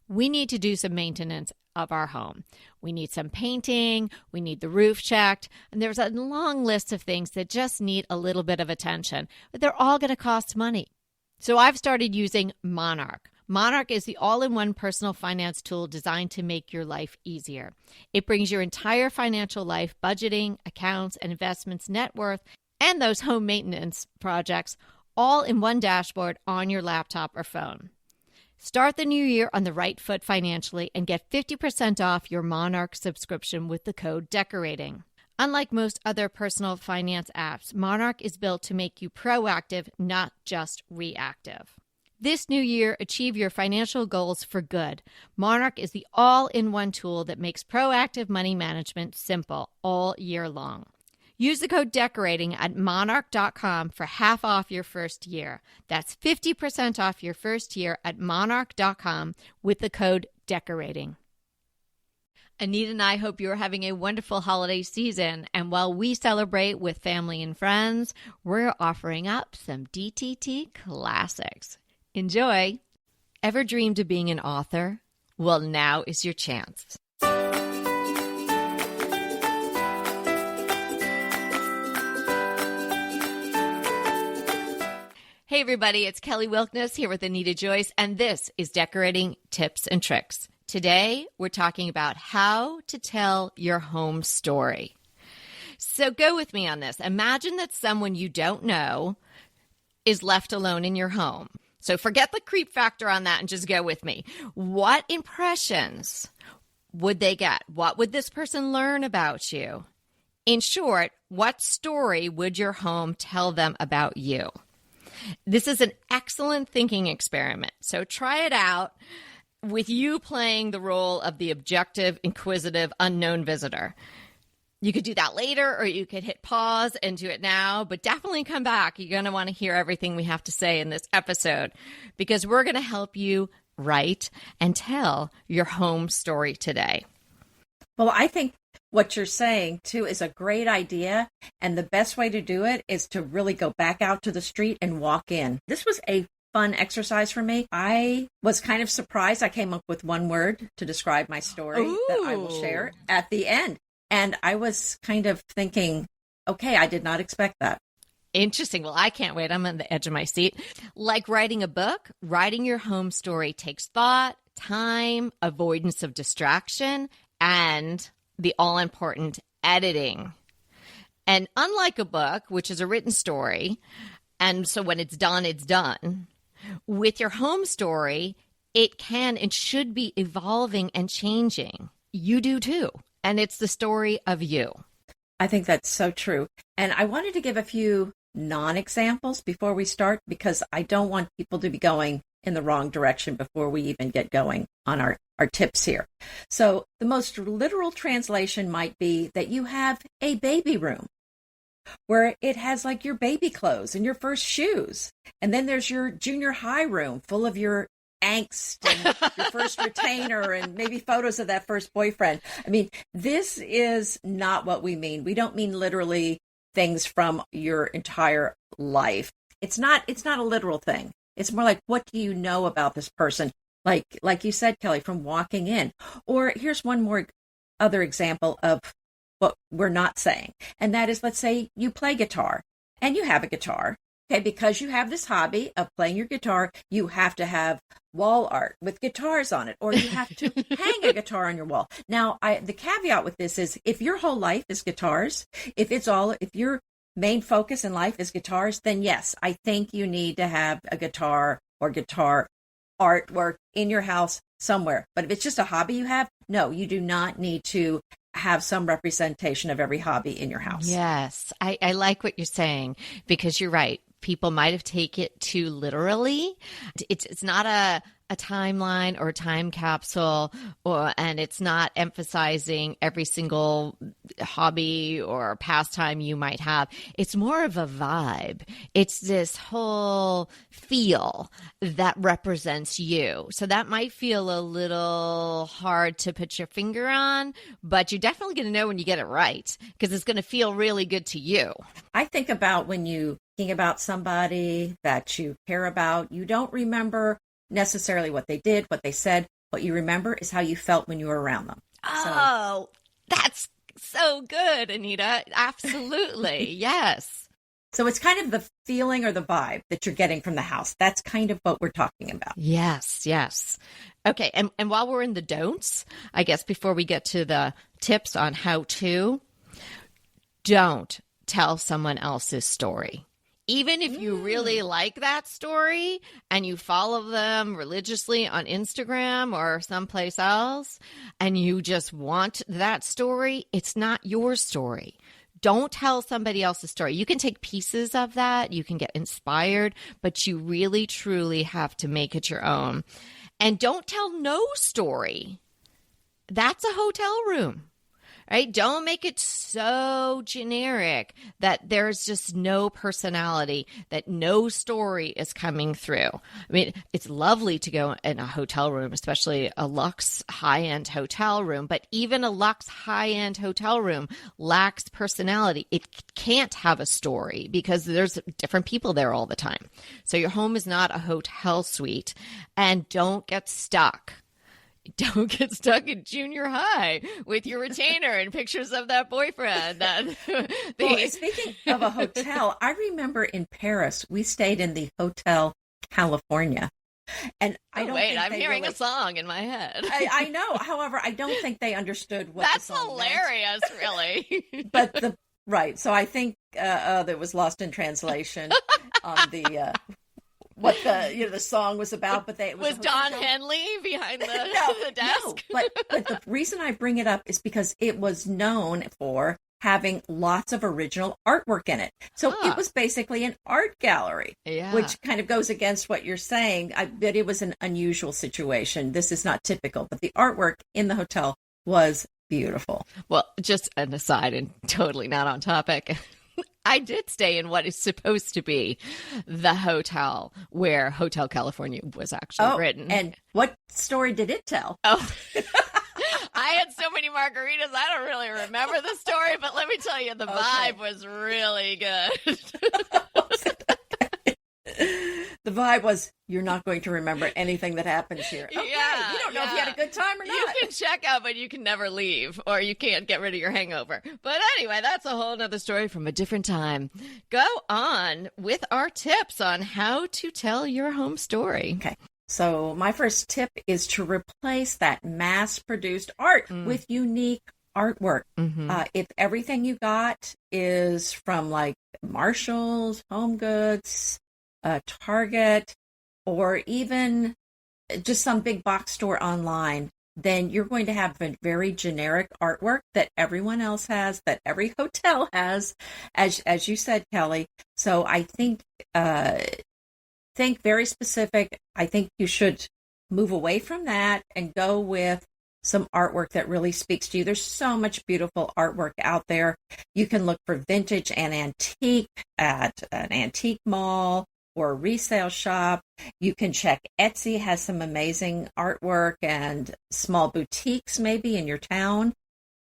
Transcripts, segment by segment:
we need to do some maintenance of our home. We need some painting, we need the roof checked, and there's a long list of things that just need a little bit of attention, but they're all going to cost money. So I've started using Monarch. Monarch is the all-in-one personal finance tool designed to make your life easier. It brings your entire financial life, budgeting, accounts, and investments, net worth, and those home maintenance projects all in one dashboard on your laptop or phone. Start the new year on the right foot financially and get 50% off your Monarch subscription with the code DECORATING. Unlike most other personal finance apps, Monarch is built to make you proactive, not just reactive. This new year, achieve your financial goals for good. Monarch is the all-in-one tool that makes proactive money management simple all year long. Use the code DECORATING at monarch.com for half off your first year. That's 50% off your first year at monarch.com with the code DECORATING. Anita and I hope you're having a wonderful holiday season. And while we celebrate with family and friends, we're offering up some DTT classics. Enjoy. Ever dreamed of being an author? Well, now is your chance. Hey everybody, it's Kelly Wilkness here with Anita Joyce, and this is Decorating Tips and Tricks. Today, we're talking about how to tell your home story. So go with me on this. Imagine that someone you don't know is left alone in your home. So forget the creep factor on that and just go with me. What impressions would they get? What would this person learn about you? In short, what story would your home tell them about you? This is an excellent thinking experiment. So try it out with you playing the role of the objective, inquisitive, unknown visitor. You could do that later, or you could hit pause and do it now, but definitely come back. You're going to want to hear everything we have to say in this episode because we're going to help you write and tell your home story today. Well, I think what you're saying, too, is a great idea. And the best way to do it is to really go back out to the street and walk in. This was a fun exercise for me. I was kind of surprised. I came up with one word to describe my story that I will share at the end. And I was kind of thinking, okay, I did not expect that. Interesting. Well, I can't wait. I'm on the edge of my seat. Like writing a book, writing your home story takes thought, time, avoidance of distraction, and the all-important editing. And unlike a book, which is a written story, and so when it's done, with your home story, it can and should be evolving and changing. You do too. And it's the story of you. I think that's so true. And I wanted to give a few non-examples before we start because I don't want people to be going in the wrong direction before we even get going on our tips here. So the most literal translation might be that you have a baby room where it has like your baby clothes and your first shoes. And then there's your junior high room full of your angst and your first retainer and maybe photos of that first boyfriend. I mean, this is not what we mean. We don't mean literally things from your entire life. It's not a literal thing. It's more like, what do you know about this person? Like you said, Kelly, from walking in. Or here's one more other example of what we're not saying. And that is, let's say you play guitar and you have a guitar. Okay, because you have this hobby of playing your guitar, you have to have wall art with guitars on it, or you have to hang a guitar on your wall. Now, the caveat with this is if your whole life is guitars, if your main focus in life is guitars, then yes, I think you need to have a guitar or guitar artwork in your house somewhere. But if it's just a hobby you have, no, you do not need to have some representation of every hobby in your house. Yes, I like what you're saying because you're right. People might have taken it too literally. It's not a timeline or a time capsule, and it's not emphasizing every single hobby or pastime you might have. It's more of a vibe. It's this whole feel that represents you. So that might feel a little hard to put your finger on, but you're definitely going to know when you get it right because it's going to feel really good to you. I think about when you think about somebody that you care about, you don't remember necessarily what they did, what they said, What you remember is how you felt when you were around them. Oh, that's so good, Anita. Absolutely. Yes. So it's kind of the feeling or the vibe that you're getting from the house. That's kind of what we're talking about. Yes, yes. Okay, and while we're in the don'ts, I guess before we get to the tips on how to, don't tell someone else's story. Even if you really like that story and you follow them religiously on Instagram or someplace else, and you just want that story, it's not your story. Don't tell somebody else's story. You can take pieces of that. You can get inspired, but you really, truly have to make it your own. And don't tell no story. That's a hotel room, right? Don't make it so generic that there's just no personality, that no story is coming through. I mean, it's lovely to go in a hotel room, especially a luxe high-end hotel room, but even a luxe high-end hotel room lacks personality. It can't have a story because there's different people there all the time. So your home is not a hotel suite, and don't get stuck. Don't get stuck in junior high with your retainer and pictures of that boyfriend. Well, speaking of a hotel, I remember in Paris, we stayed in the Hotel California. And I'm hearing a song in my head. I know. However, I don't think they understood what That's the song hilarious, meant. Really. But right. So I think that was lost in translation on the what the song was about, but it was Don Henley behind the desk. No, but the reason I bring it up is because it was known for having lots of original artwork in it. So it was basically an art gallery, which kind of goes against what you're saying. I bet it was an unusual situation. This is not typical, but the artwork in the hotel was beautiful. Well, just an aside and totally not on topic. I did stay in what is supposed to be the hotel where Hotel California was actually written. And what story did it tell? Oh, I had so many margaritas, I don't really remember the story, but let me tell you, the vibe was really good. The vibe was, you're not going to remember anything that happens here. Okay, you don't know if you had a good time or not. You can check out, but you can never leave, or you can't get rid of your hangover. But anyway, that's a whole nother story from a different time. Go on with our tips on how to tell your home story. Okay. So my first tip is to replace that mass-produced art with unique artwork. Mm-hmm. If everything you got is from like Marshalls, Home Goods, Target, or even just some big box store online, then you're going to have a very generic artwork that everyone else has, that every hotel has, as you said, Kelly. So I think very specific. I think you should move away from that and go with some artwork that really speaks to you. There's so much beautiful artwork out there. You can look for vintage and antique at an antique mall or a resale shop. You can check Etsy, has some amazing artwork, and small boutiques maybe in your town.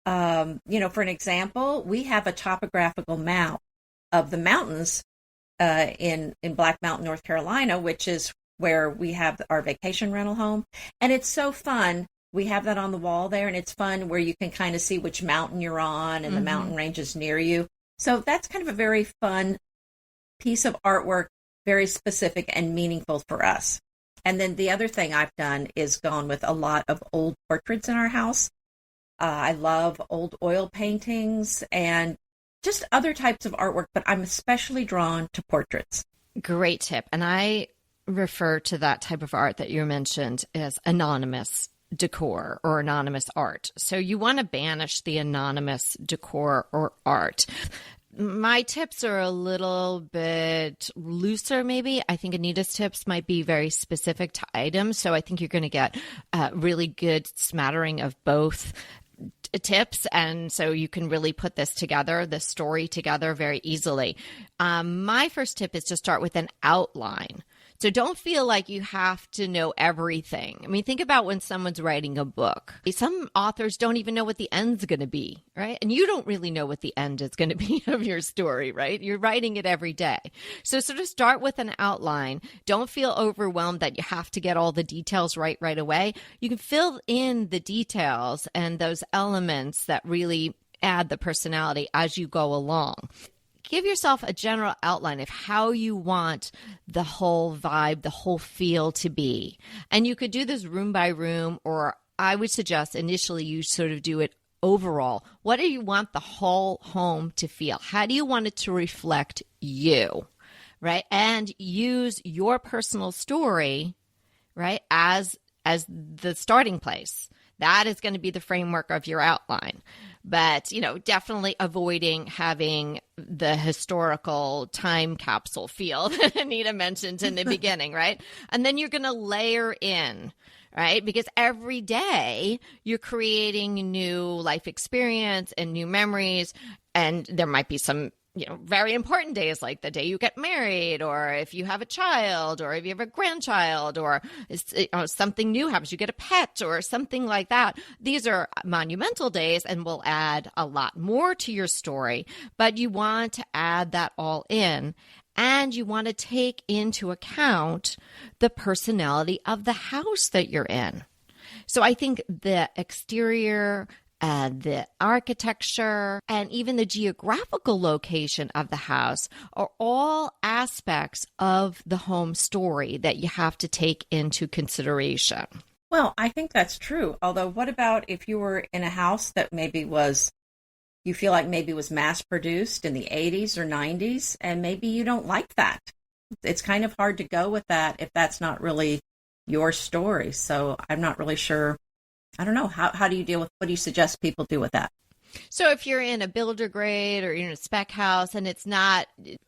For an example, we have a topographical map of the mountains in Black Mountain, North Carolina, which is where we have our vacation rental home. And it's so fun. We have that on the wall there, and it's fun where you can kind of see which mountain you're on and the mountain ranges near you. So that's kind of a very fun piece of artwork, very specific and meaningful for us. And then the other thing I've done is gone with a lot of old portraits in our house. I love old oil paintings and just other types of artwork, but I'm especially drawn to portraits. Great tip. And I refer to that type of art that you mentioned as anonymous decor or anonymous art. So you want to banish the anonymous decor or art. My tips are a little bit looser, maybe. I think Anita's tips might be very specific to items. So I think you're going to get a really good smattering of both tips. And so you can really put this story together very easily. My first tip is to start with an outline. So don't feel like you have to know everything. I mean, think about when someone's writing a book. Some authors don't even know what the end's going to be, right? And you don't really know what the end is going to be of your story, right? You're writing it every day. So sort of start with an outline. Don't feel overwhelmed that you have to get all the details right away. You can fill in the details and those elements that really add the personality as you go along. Give yourself a general outline of how you want the whole vibe, the whole feel to be. And you could do this room by room, or I would suggest initially you sort of do it overall. What do you want the whole home to feel? How do you want it to reflect you, right? And use your personal story, right, as the starting place. That is going to be the framework of your outline. But, definitely avoiding having the historical time capsule feel that Anita mentioned in the beginning, right? And then you're going to layer in, right? Because every day you're creating new life experience and new memories. And there might be some very important days like the day you get married, or if you have a child, or if you have a grandchild, or something new happens, you get a pet or something like that. These are monumental days and will add a lot more to your story, but you want to add that all in. And you want to take into account the personality of the house that you're in. So I think the exterior, the architecture, and even the geographical location of the house are all aspects of the home story that you have to take into consideration. Well, I think that's true. Although, what about if you were in a house that you feel like maybe was mass produced in the 80s or 90s, and maybe you don't like that? It's kind of hard to go with that if that's not really your story. So I'm not really sure. I don't know. How do you deal with, what do you suggest people do with that? So if you're in a builder grade or you're in a spec house and it's not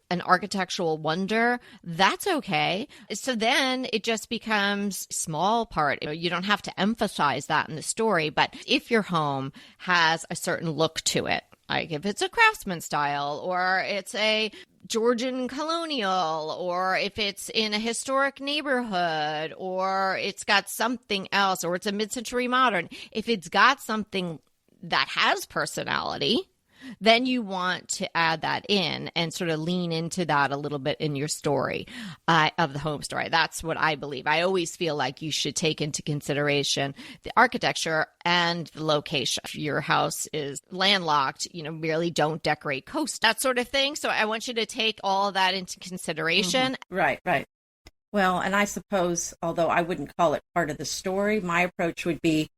an architectural wonder, that's okay. So then it just becomes a small part. You don't have to emphasize that in the story. But if your home has a certain look to it, like if it's a craftsman style, or it's a Georgian colonial, or if it's in a historic neighborhood, or it's got something else, or it's a mid-century modern, if it's got something that has personality, then you want to add that in and sort of lean into that a little bit in your story of the home story. That's what I believe. I always feel like you should take into consideration the architecture and the location. If your house is landlocked, really don't decorate coast, that sort of thing. So I want you to take all of that into consideration. Mm-hmm. Right. Well, and I suppose, although I wouldn't call it part of the story, my approach would be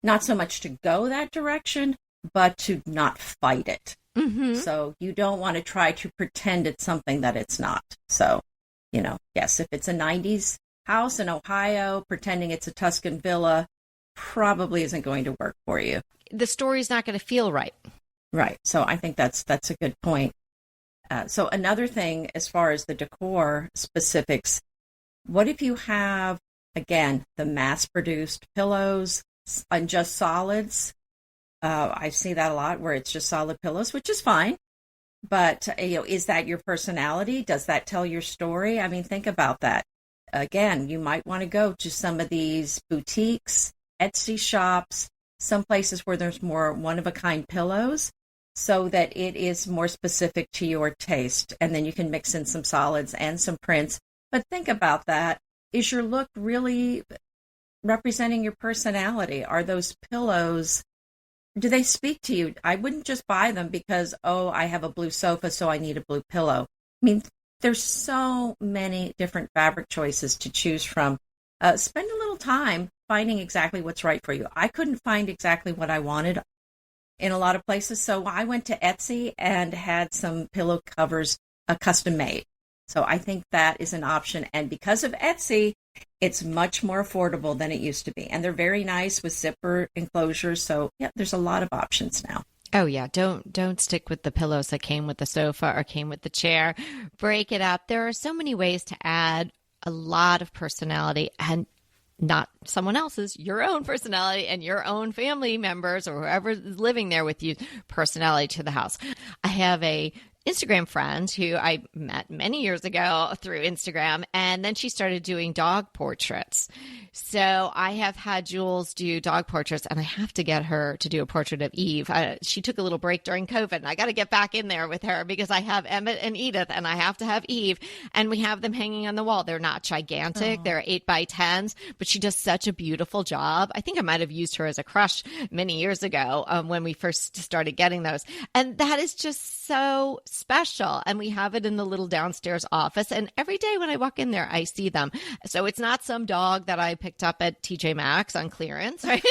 not so much to go that direction, but to not fight it. Mm-hmm. So you don't want to try to pretend it's something that it's not. So, yes, if it's a 90s house in Ohio, pretending it's a Tuscan villa probably isn't going to work for you. The story's not going to feel right. Right. So I think that's a good point. So another thing, as far as the decor specifics, what if you have, again, the mass-produced pillows and just solids? I see that a lot where it's just solid pillows, which is fine. But, is that your personality? Does that tell your story? I mean, think about that. Again, you might want to go to some of these boutiques, Etsy shops, some places where there's more one-of-a-kind pillows, so that it is more specific to your taste. And then you can mix in some solids and some prints. But think about that. Is your look really representing your personality? Are those pillows, do they speak to you? I wouldn't just buy them because, I have a blue sofa, so I need a blue pillow. I mean, there's so many different fabric choices to choose from. Spend a little time finding exactly what's right for you. I couldn't find exactly what I wanted in a lot of places, so I went to Etsy and had some pillow covers custom made. So I think that is an option. And because of Etsy, it's much more affordable than it used to be. And they're very nice with zipper enclosures. So yeah, there's a lot of options now. Oh yeah, don't stick with the pillows that came with the sofa or came with the chair. Break it up. There are so many ways to add a lot of personality, and not someone else's, your own personality and your own family members or whoever is living there with you, personality to the house. I have a Instagram friend who I met many years ago through Instagram, and then she started doing dog portraits. So I have had Jules do dog portraits, and I have to get her to do a portrait of Eve. She took a little break during COVID, and I got to get back in there with her because I have Emmett and Edith, and I have to have Eve, and we have them hanging on the wall. They're not gigantic. Oh. They're 8x10s, but she does such a beautiful job. I think I might have used her as a crush many years ago when we first started getting those. And that is just so special. And we have it in the little downstairs office. And every day when I walk in there, I see them. So it's not some dog that I picked up at TJ Maxx on clearance, right?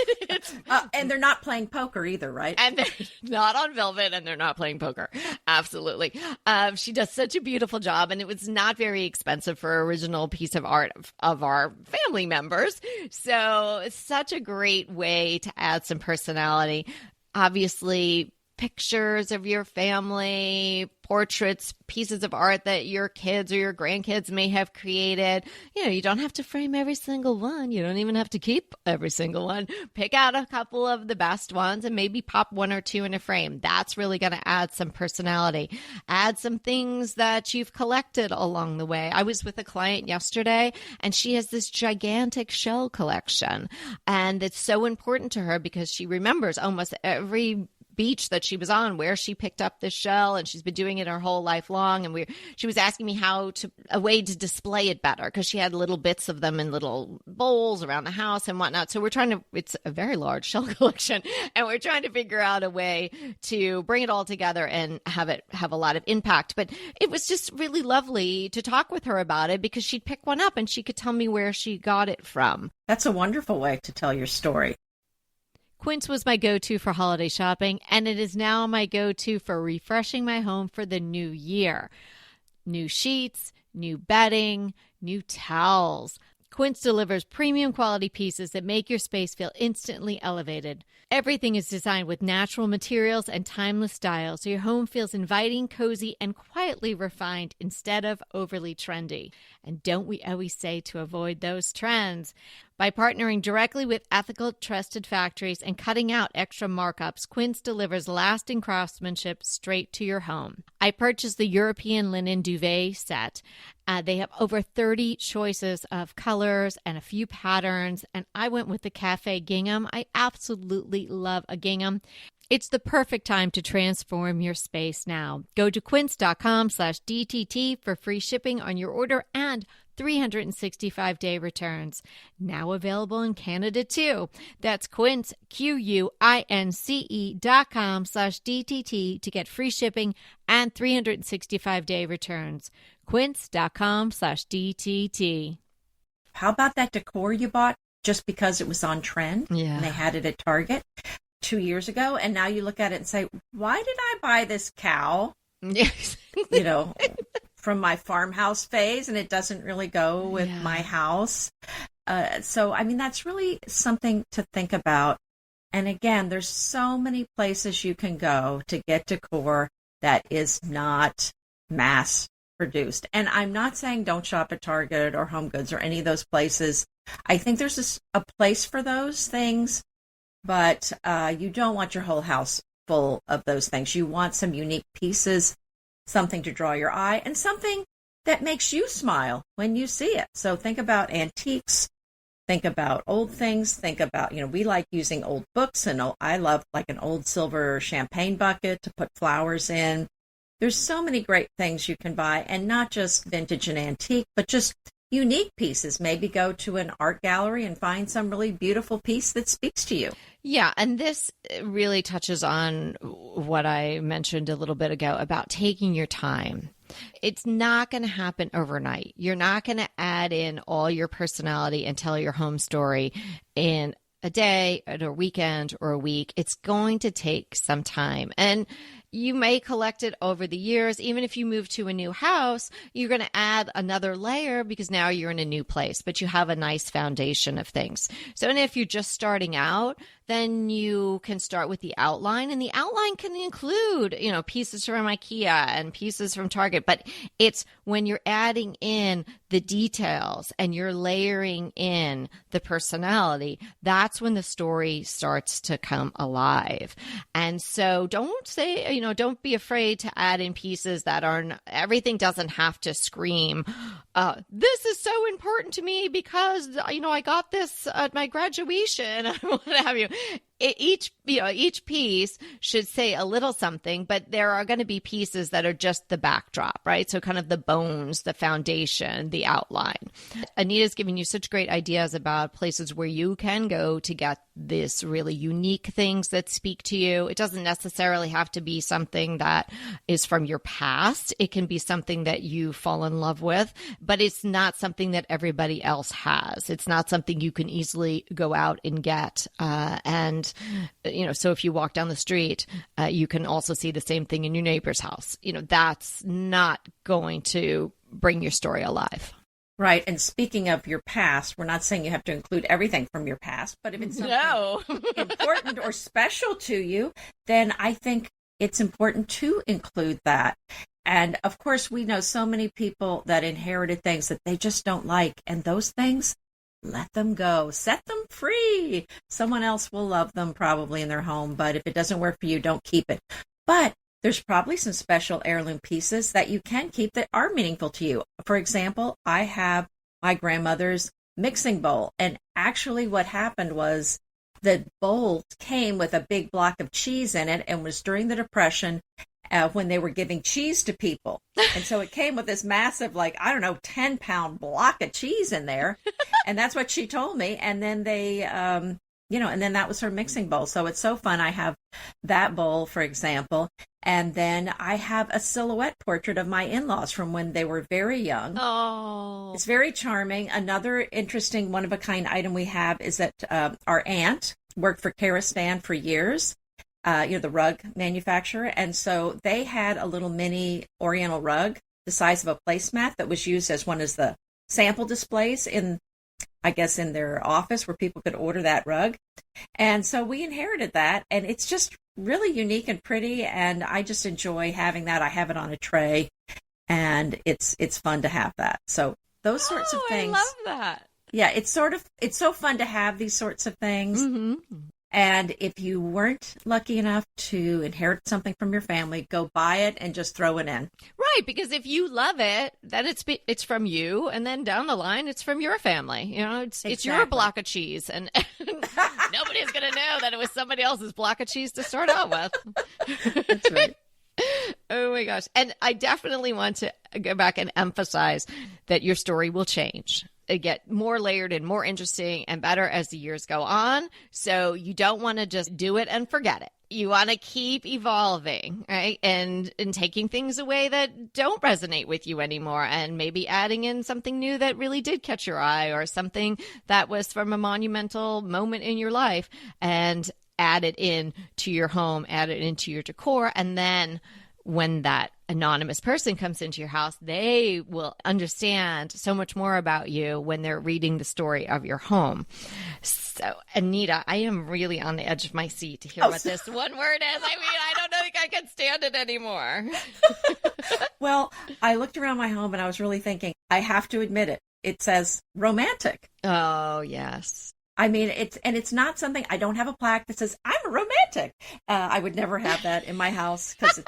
And they're not playing poker either, right? And they're not on velvet, and they're not playing poker. Absolutely. She does such a beautiful job, and it was not very expensive for an original piece of art of our family members. So it's such a great way to add some personality. Obviously, pictures of your family, portraits, pieces of art that your kids or your grandkids may have created. You know, you don't have to frame every single one. You don't even have to keep every single one. Pick out a couple of the best ones and maybe pop one or two in a frame. That's really going to add some personality. Add some things that you've collected along the way. I was with a client yesterday, and she has this gigantic shell collection. And it's so important to her because she remembers almost every beach that she was on where she picked up this shell, and she's been doing it her whole life long. And she was asking me a way to display it better, because she had little bits of them in little bowls around the house and whatnot. So it's a very large shell collection, and we're trying to figure out a way to bring it all together and have it have a lot of impact. But it was just really lovely to talk with her about it, because she'd pick one up and she could tell me where she got it from. That's a wonderful way to tell your story. Quince was my go-to for holiday shopping, and it is now my go-to for refreshing my home for the new year. New sheets, new bedding, new towels. Quince delivers premium quality pieces that make your space feel instantly elevated. Everything is designed with natural materials and timeless styles, so your home feels inviting, cozy, and quietly refined instead of overly trendy. And don't we always say to avoid those trends? By partnering directly with ethical, trusted factories and cutting out extra markups, Quince delivers lasting craftsmanship straight to your home. I purchased the European linen duvet set. They have over 30 choices of colors and a few patterns, and I went with the cafe gingham. I absolutely love a gingham. It's the perfect time to transform your space now. Go to quince.com/DTT for free shipping on your order and 365-day returns. Now available in Canada too. That's Quince, QUINCE.com/DTT to get free shipping and 365-day returns. Quince.com/DTT. How about that decor you bought just because it was on trend? Yeah. And they had it at Target 2 years ago, and now you look at it and say, why did I buy this cow? Yes. From my farmhouse phase, and it doesn't really go with my house. So, I mean, that's really something to think about. And again, there's so many places you can go to get decor that is not mass produced. And I'm not saying don't shop at Target or Home Goods or any of those places. I think there's a place for those things, but you don't want your whole house full of those things. You want some unique pieces, something to draw your eye, and something that makes you smile when you see it. So think about antiques, think about old things, think about, we like using old books, and I love like an old silver champagne bucket to put flowers in. There's so many great things you can buy, and not just vintage and antique, but just unique pieces. Maybe go to an art gallery and find some really beautiful piece that speaks to you. Yeah, and this really touches on what I mentioned a little bit ago about taking your time. It's not going to happen overnight. You're not going to add in all your personality and tell your home story in a day, or a weekend, or a week. It's going to take some time. And you may collect it over the years. Even if you move to a new house, you're going to add another layer because now you're in a new place, but you have a nice foundation of things. So, and if you're just starting out, then you can start with the outline, and the outline can include, pieces from IKEA and pieces from Target, but it's when you're adding in the details and you're layering in the personality, that's when the story starts to come alive. And so don't be afraid to add in pieces that everything doesn't have to scream, this is so important to me because, I got this at my graduation, what have you. Each piece should say a little something, but there are going to be pieces that are just the backdrop, right? So kind of the bones, the foundation, the outline. Anita's giving you such great ideas about places where you can go to get this really unique things that speak to you. It doesn't necessarily have to be something that is from your past. It can be something that you fall in love with, but it's not something that everybody else has. It's not something you can easily go out and get. So if you walk down the street, you can also see the same thing in your neighbor's house. That's not going to bring your story alive. Right. And speaking of your past, we're not saying you have to include everything from your past, but if it's something important or special to you, then I think it's important to include that. And of course, we know so many people that inherited things that they just don't like. And those things, let them go. Set them free. Someone else will love them probably in their home. But if it doesn't work for you, don't keep it. But there's probably some special heirloom pieces that you can keep that are meaningful to you. For example, I have my grandmother's mixing bowl. And actually what happened was the bowl came with a big block of cheese in it and was during the Depression when they were giving cheese to people. And so it came with this massive, 10-pound block of cheese in there. And that's what she told me. And then and then that was her mixing bowl. So it's so fun. I have that bowl, for example. And then I have a silhouette portrait of my in-laws from when they were very young. Oh, it's very charming. Another interesting one-of-a-kind item we have is that our aunt worked for Karastan for years, the rug manufacturer. And so they had a little mini Oriental rug the size of a placemat that was used as one of the sample displays in their office where people could order that rug. And so we inherited that, and it's just really unique and pretty, and I just enjoy having that. I have it on a tray, and it's fun to have that. So those sorts of things. I love that. Yeah, it's so fun to have these sorts of things. Mm-hmm. And if you weren't lucky enough to inherit something from your family, go buy it and just throw it in. Right, because if you love it, then it's from you, and then down the line, it's from your family. It's your block of cheese, and nobody's going to know that it was somebody else's block of cheese to start out with. That's right. Oh my gosh. And I definitely want to go back and emphasize that your story will change. It get more layered and more interesting and better as the years go on. So you don't want to just do it and forget it. You want to keep evolving, right? And taking things away that don't resonate with you anymore, and maybe adding in something new that really did catch your eye, or something that was from a monumental moment in your life, and add it in to your home, add it into your decor. And then when that anonymous person comes into your house, they will understand so much more about you when they're reading the story of your home. So, Anita, I am really on the edge of my seat to hear what this one word is. I don't think I can stand it anymore. Well, I looked around my home and I was really thinking, I have to admit it. It says romantic. Oh, yes. I mean, it's not something, I don't have a plaque that says I'm a romantic. I would never have that in my house because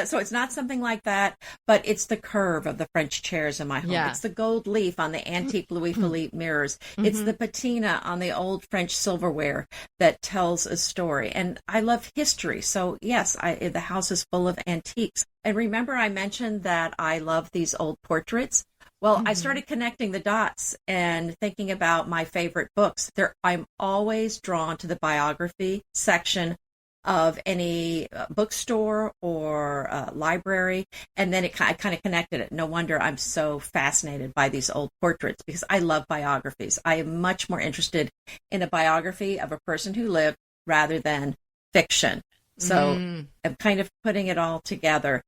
so it's not something like that, but it's the curve of the French chairs in my home. Yeah. It's the gold leaf on the antique Louis Philippe mirrors. Mm-hmm. It's the patina on the old French silverware that tells a story. And I love history. So yes, the house is full of antiques. And remember I mentioned that I love these old portraits. Well, mm-hmm. I started connecting the dots and thinking about my favorite books. I'm always drawn to the biography section of any bookstore or library. And then I kind of connected it. No wonder I'm so fascinated by these old portraits, because I love biographies. I am much more interested in a biography of a person who lived rather than fiction. So I'm kind of putting it all together.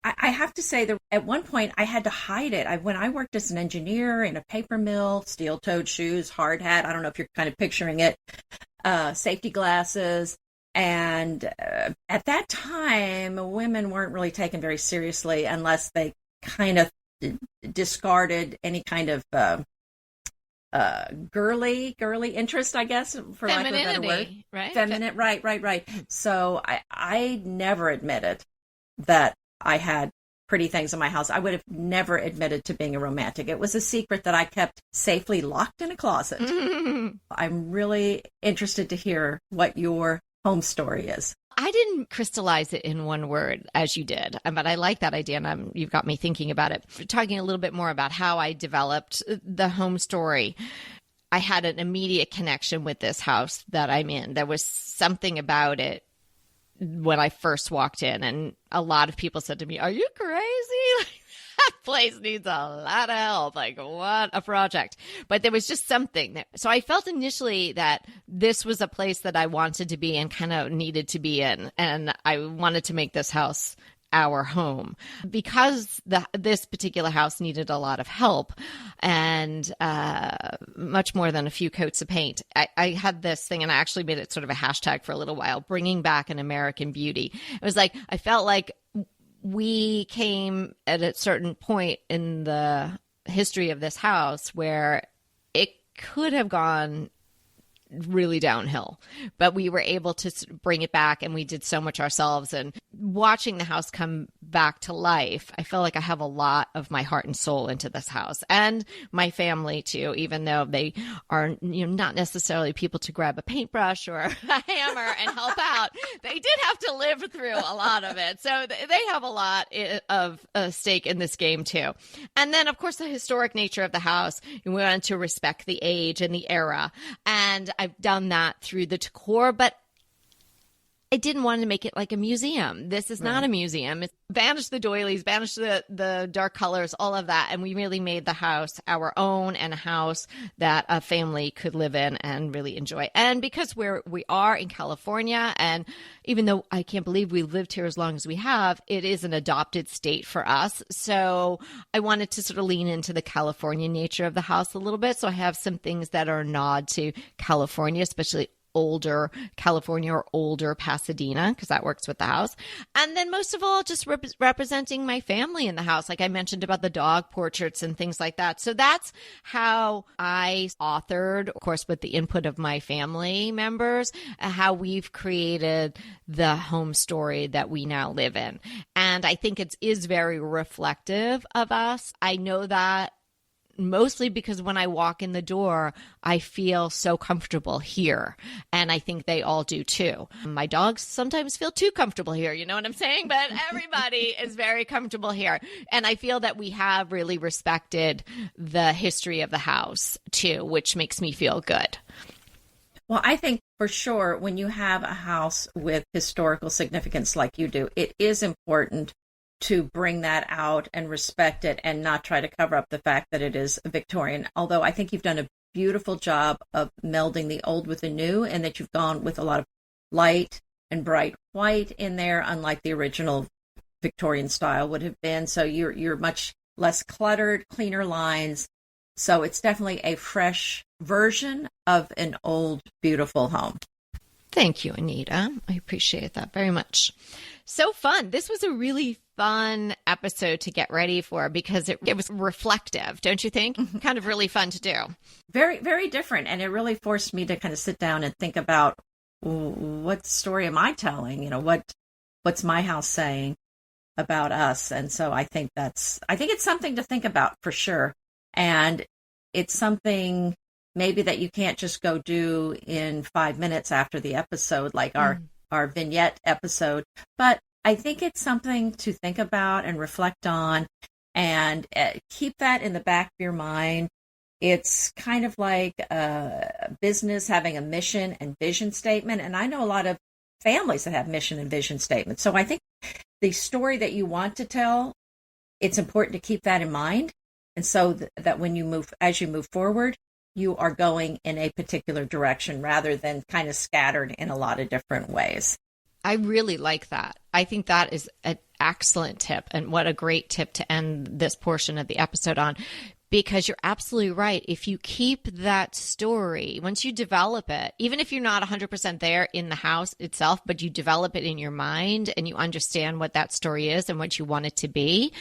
I have to say that at one point I had to hide it. When I worked as an engineer in a paper mill, steel-toed shoes, hard hat, I don't know if you're kind of picturing it, safety glasses. And at that time, women weren't really taken very seriously unless they kind of discarded any kind of girly interest, I guess, for lack of a better word. Right? Feminine, right. So I never admitted that I had pretty things in my house. I would have never admitted to being a romantic. It was a secret that I kept safely locked in a closet. I'm really interested to hear what your home story is. I didn't crystallize it in one word as you did, but I like that idea, and you've got me thinking about it. Talking a little bit more about how I developed the home story. I had an immediate connection with this house that I'm in. There was something about it when I first walked in, and a lot of people said to me, "Are you crazy? That place needs a lot of help. Like, what a project." But there was just something there. So I felt initially that this was a place that I wanted to be and kind of needed to be in. And I wanted to make this house our home because this particular house needed a lot of help and much more than a few coats of paint. I had this thing, and I actually made it sort of a hashtag for a little while, bringing back an American beauty. It was like, I felt like we came at a certain point in the history of this house where it could have gone really downhill, but we were able to bring it back, and we did so much ourselves. And watching the house come back to life, I feel like I have a lot of my heart and soul into this house, and my family too, even though they are not necessarily people to grab a paintbrush or a hammer and help out. They did have to live through a lot of it, so they have a lot of stake in this game too. And then, of course, the historic nature of the house. We want to respect the age and the era, and I've done that through the decor, but I didn't want to make it like a museum. This is not a museum. It's banish the doilies, banish the dark colors, all of that. And we really made the house our own, and a house that a family could live in and really enjoy. And because we are in California, and even though I can't believe we lived here as long as we have, it is an adopted state for us. So I wanted to sort of lean into the California nature of the house a little bit. So I have some things that are a nod to California, especially older California or older Pasadena, because that works with the house. And then most of all, just representing my family in the house, like I mentioned about the dog portraits and things like that. So that's how I authored, of course, with the input of my family members, how we've created the home story that we now live in. And I think it is very reflective of us. I know that mostly because when I walk in the door, I feel so comfortable here. And I think they all do too. My dogs sometimes feel too comfortable here. You know what I'm saying? But everybody is very comfortable here. And I feel that we have really respected the history of the house too, which makes me feel good. Well, I think for sure, when you have a house with historical significance like you do, it is important to bring that out and respect it and not try to cover up the fact that it is Victorian. Although I think you've done a beautiful job of melding the old with the new, and that you've gone with a lot of light and bright white in there, unlike the original Victorian style would have been. So you're much less cluttered, cleaner lines. So it's definitely a fresh version of an old, beautiful home. Thank you, Anita. I appreciate that very much. So fun. This was a really fun episode to get ready for because it was reflective, don't you think? Mm-hmm. Kind of really fun to do. Very, very different. And it really forced me to kind of sit down and think about what story am I telling? You know, what's my house saying about us? And so I think it's something to think about for sure. And it's something maybe that you can't just go do in 5 minutes after the episode, like our vignette episode. But I think it's something to think about and reflect on, and keep that in the back of your mind. It's kind of like a business having a mission and vision statement. And I know a lot of families that have mission and vision statements. So I think the story that you want to tell, it's important to keep that in mind. And so that when as you move forward, you are going in a particular direction rather than kind of scattered in a lot of different ways. I really like that. I think that is an excellent tip, and what a great tip to end this portion of the episode on, because you're absolutely right. If you keep that story, once you develop it, even if you're not 100% there in the house itself, but you develop it in your mind and you understand what that story is and what you want it to be,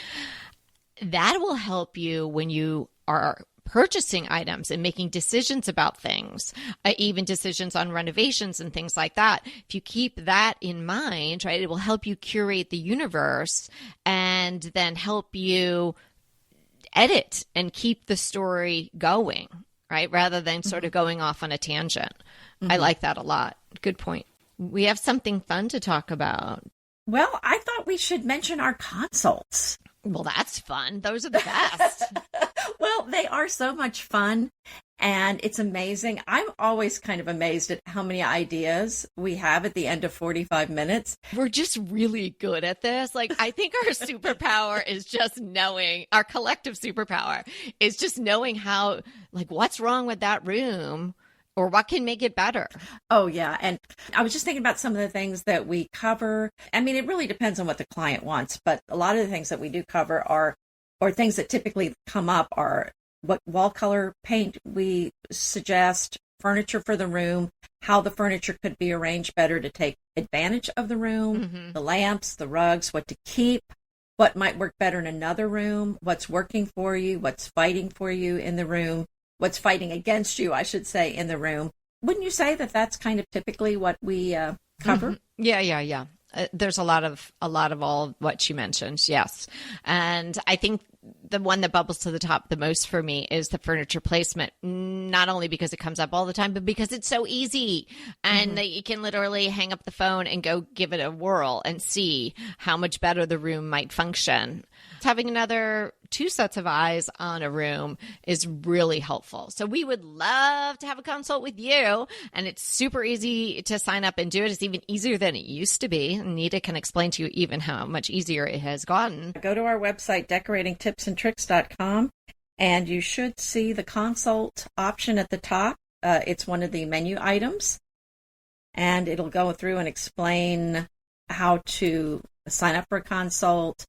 that will help you when you are purchasing items and making decisions about things, even decisions on renovations and things like that. If you keep that in mind, right, it will help you curate the universe and then help you edit and keep the story going, right, rather than sort of going off on a tangent. I like that a lot. Good point. We have something fun to talk about. Well, I thought we should mention our consults. Well, that's fun. Those are the best. Well, they are so much fun, and it's amazing. I'm always kind of amazed at how many ideas we have at the end of 45 minutes. We're just really good at this. Like, I think our superpower is just knowing, our collective superpower is just knowing how, like, what's wrong with that room or what can make it better. Oh, yeah. And I was just thinking about some of the things that we cover. I mean, it really depends on what the client wants, but a lot of the things that we do cover are, or things that typically come up are what wall color paint we suggest, furniture for the room, how the furniture could be arranged better to take advantage of the room, the lamps, the rugs, what to keep, what might work better in another room, what's working for you, what's fighting for you in the room, what's fighting against you, I should say, in the room. Wouldn't you say that that's kind of typically what we cover? Yeah. There's a lot of all what you mentioned. Yes. And I think the one that bubbles to the top the most for me is the furniture placement, not only because it comes up all the time, but because it's so easy and that you can literally hang up the phone and go give it a whirl and see how much better the room might function. Having another 2 sets of eyes on a room is really helpful. So we would love to have a consult with you, and it's super easy to sign up and do it. It's even easier than it used to be. Anita can explain to you even how much easier it has gotten. Go to our website, decoratingtipsandtricks.com, and you should see the consult option at the top. It's one of the menu items, and it'll go through and explain how to sign up for a consult.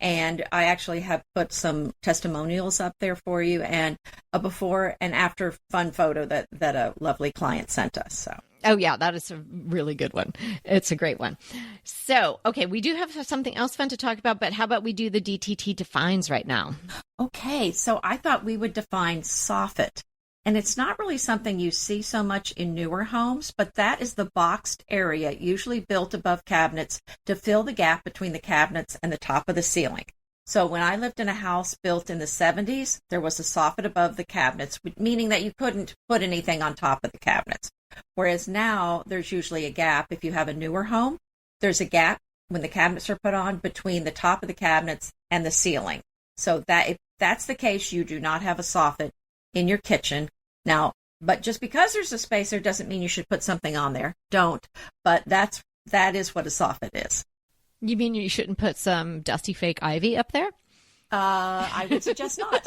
And I actually have put some testimonials up there for you, and a before and after fun photo that a lovely client sent us. So. Oh, yeah, that is a really good one. It's a great one. So, okay, we do have something else fun to talk about, but how about we do the DTT Defines right now? Okay, so I thought we would define soffit. And it's not really something you see so much in newer homes, but that is the boxed area usually built above cabinets to fill the gap between the cabinets and the top of the ceiling. So when I lived in a house built in the 70s, there was a soffit above the cabinets, meaning that you couldn't put anything on top of the cabinets. Whereas now there's usually a gap. If you have a newer home, there's a gap when the cabinets are put on between the top of the cabinets and the ceiling. So that if that's the case, you do not have a soffit in your kitchen. Now, but just because there's a space there doesn't mean you should put something on there. Don't. But that is what a soffit is. You mean you shouldn't put some dusty fake ivy up there? I would suggest not.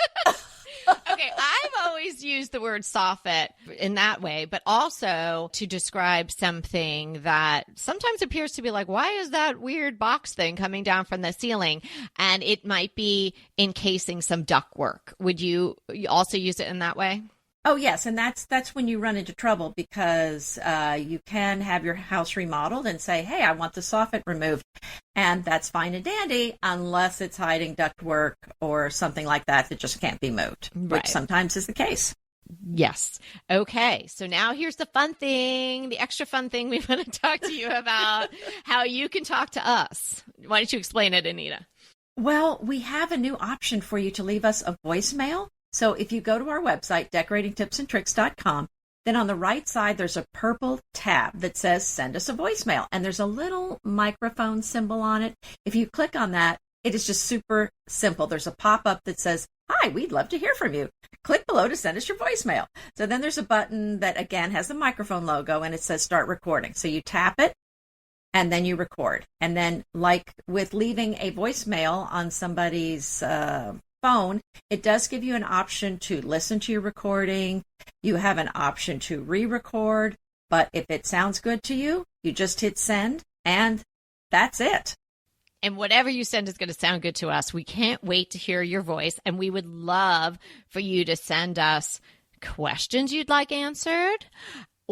Okay, I've always used the word soffit in that way, but also to describe something that sometimes appears to be like, why is that weird box thing coming down from the ceiling? And it might be encasing some ductwork. Would you also use it in that way? Oh, yes. And that's when you run into trouble because you can have your house remodeled and say, hey, I want the soffit removed. And that's fine and dandy unless it's hiding ductwork or something like that that just can't be moved, which sometimes is the case. Yes. Okay. So now here's the fun thing, the extra fun thing we want to talk to you about, how you can talk to us. Why don't you explain it, Anita? Well, we have a new option for you to leave us a voicemail. So if you go to our website, decoratingtipsandtricks.com, then on the right side, there's a purple tab that says send us a voicemail. And there's a little microphone symbol on it. If you click on that, it is just super simple. There's a pop-up that says, hi, we'd love to hear from you. Click below to send us your voicemail. So then there's a button that, again, has the microphone logo, and it says start recording. So you tap it, and then you record. And then, like with leaving a voicemail on somebody's phone, it does give you an option to listen to your recording. You have an option to re-record, but if it sounds good to you, you just hit send, and that's it. And whatever you send is going to sound good to us. We can't wait to hear your voice, and we would love for you to send us questions you'd like answered,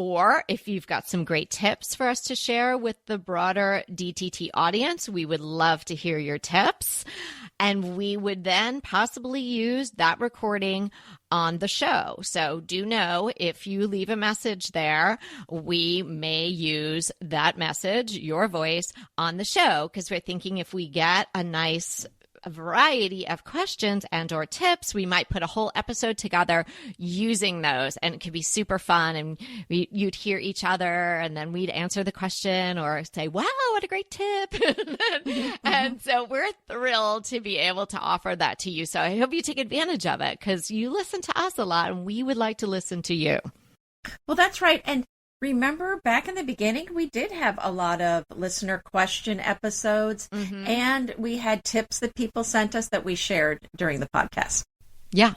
Or if you've got some great tips for us to share with the broader DTT audience, we would love to hear your tips. And we would then possibly use that recording on the show. So do know if you leave a message there, we may use that message, your voice, on the show, because we're thinking if we get a variety of questions and or tips, we might put a whole episode together using those, and it could be super fun, and you'd hear each other, and then we'd answer the question or say, wow, what a great tip. And so we're thrilled to be able to offer that to you. So I hope you take advantage of it, because you listen to us a lot and we would like to listen to you. Well, that's right. And remember, back in the beginning, we did have a lot of listener question episodes, and we had tips that people sent us that we shared during the podcast. Yeah.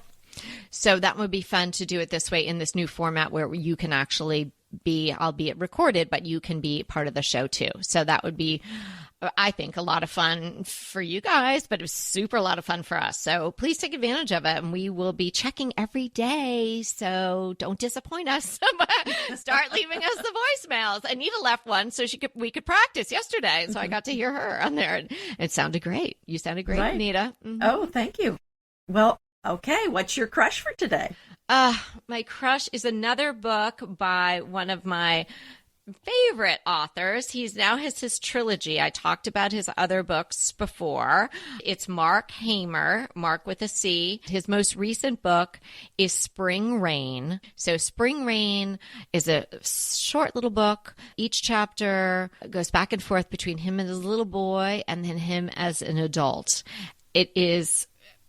So that would be fun to do it this way in this new format where you can actually be, albeit recorded, but you can be part of the show too. So that would be, I think, a lot of fun for you guys, but it was super a lot of fun for us. So please take advantage of it, and we will be checking every day. So don't disappoint us. Start leaving us the voicemails. Anita left one so we could practice yesterday. So I got to hear her on there. It sounded great. You sounded great, right, Anita. Oh, thank you. Well, okay. What's your crush for today? My crush is another book by one of my favorite authors. He's now has his trilogy. I talked about his other books before. It's Mark Hamer, Mark with a C. His most recent book is Spring Rain. So Spring Rain is a short little book. Each chapter goes back and forth between him as a little boy and then him as an adult. It is,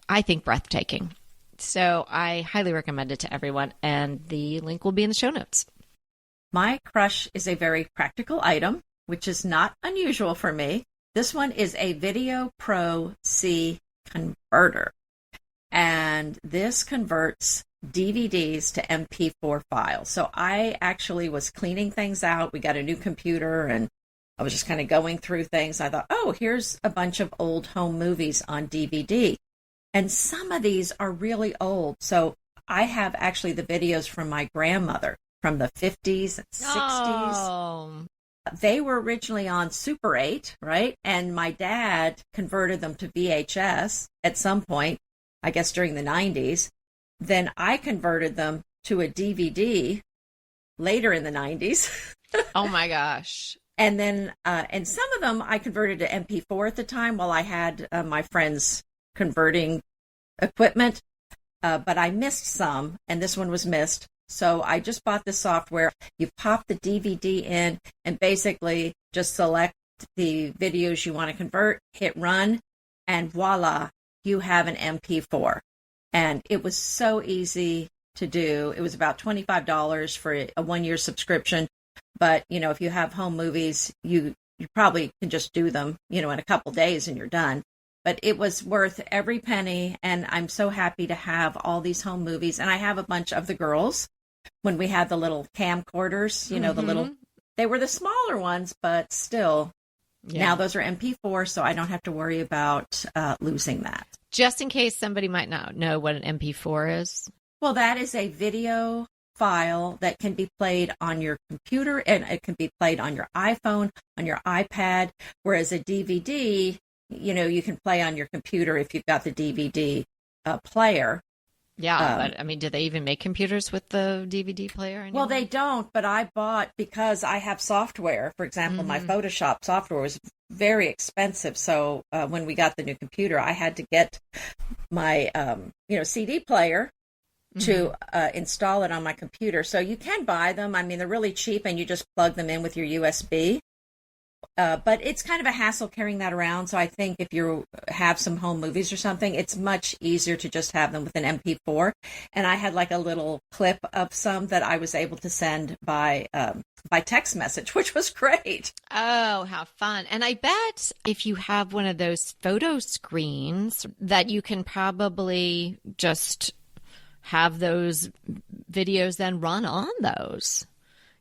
I think, breathtaking. So I highly recommend it to everyone, and the link will be in the show notes. My crush is a very practical item, which is not unusual for me. This one is a Video Pro C converter, and this converts DVDs to MP4 files. So I actually was cleaning things out. We got a new computer, and I was just kind of going through things. I thought, oh, here's a bunch of old home movies on DVD. And some of these are really old. So I have actually the videos from my grandmother from the 50s and 60s. Oh. They were originally on Super 8, right? And my dad converted them to VHS at some point, I guess during the 90s. Then I converted them to a DVD later in the 90s. Oh my gosh. And then, and some of them I converted to MP4 at the time while I had my friends converting equipment, but I missed some, and this one was missed. So I just bought this software. You pop the DVD in and basically just select the videos you want to convert, hit run, and voila, you have an MP4. And it was so easy to do. It was about $25 for a 1-year subscription. But, you know, if you have home movies, you probably can just do them, you know, in a couple days and you're done. But it was worth every penny, and I'm so happy to have all these home movies. And I have a bunch of the girls when we had the little camcorders, you know, the little, they were the smaller ones, but still, now those are MP4, so I don't have to worry about losing that. Just in case somebody might not know what an MP4 is. Well, that is a video file that can be played on your computer, and it can be played on your iPhone, on your iPad, whereas a DVD, you know, you can play on your computer if you've got the DVD player. Yeah, but I mean, do they even make computers with the DVD player anymore? Well, they don't, but I bought, because I have software. For example, my Photoshop software was very expensive. So when we got the new computer, I had to get my, CD player to install it on my computer. So you can buy them. I mean, they're really cheap, and you just plug them in with your USB. But it's kind of a hassle carrying that around. So I think if you have some home movies or something, it's much easier to just have them with an MP4. And I had like a little clip of some that I was able to send by text message, which was great. Oh, how fun. And I bet if you have one of those photo screens that you can probably just have those videos then run on those.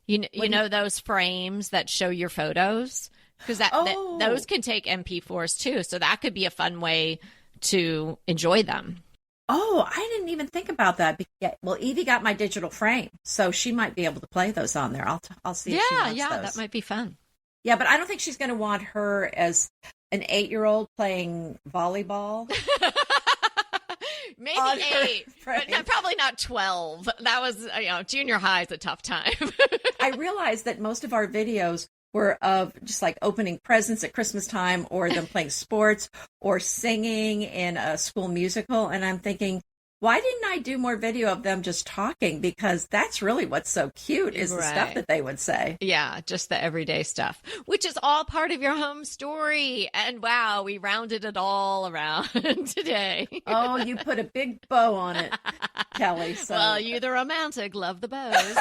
You know those frames that show your photos? Because those can take MP4s too. So that could be a fun way to enjoy them. Oh, I didn't even think about that. Yeah, well, Evie got my digital frame, so she might be able to play those on there. I'll see if she wants those. That might be fun. Yeah, but I don't think she's going to want her as an 8-year-old playing volleyball. Maybe 8, but probably not 12. That was, junior high is a tough time. I realized that most of our videos were of just like opening presents at Christmas time, or them playing sports or singing in a school musical. And I'm thinking, why didn't I do more video of them just talking? Because that's really what's so cute is the stuff that they would say. Yeah, just the everyday stuff, which is all part of your home story. And wow, we rounded it all around today. Oh, you put a big bow on it, Kelly. So. Well, you the romantic, love the bows.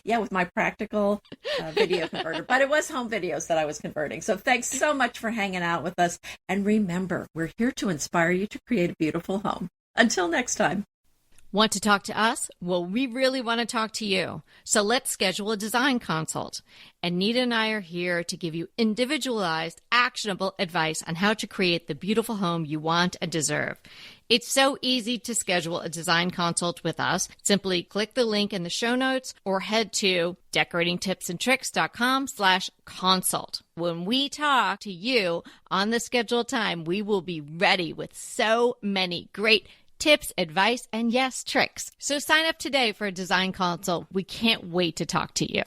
Yeah, with my practical video converter. But it was home videos that I was converting. So thanks so much for hanging out with us. And remember, we're here to inspire you to create a beautiful home. Until next time. Want to talk to us? Well, we really want to talk to you. So let's schedule a design consult. Anita and I are here to give you individualized, actionable advice on how to create the beautiful home you want and deserve. It's so easy to schedule a design consult with us. Simply click the link in the show notes or head to decoratingtipsandtricks.com/consult. When we talk to you on the scheduled time, we will be ready with so many great tips, advice, and yes, tricks. So sign up today for a design consult. We can't wait to talk to you.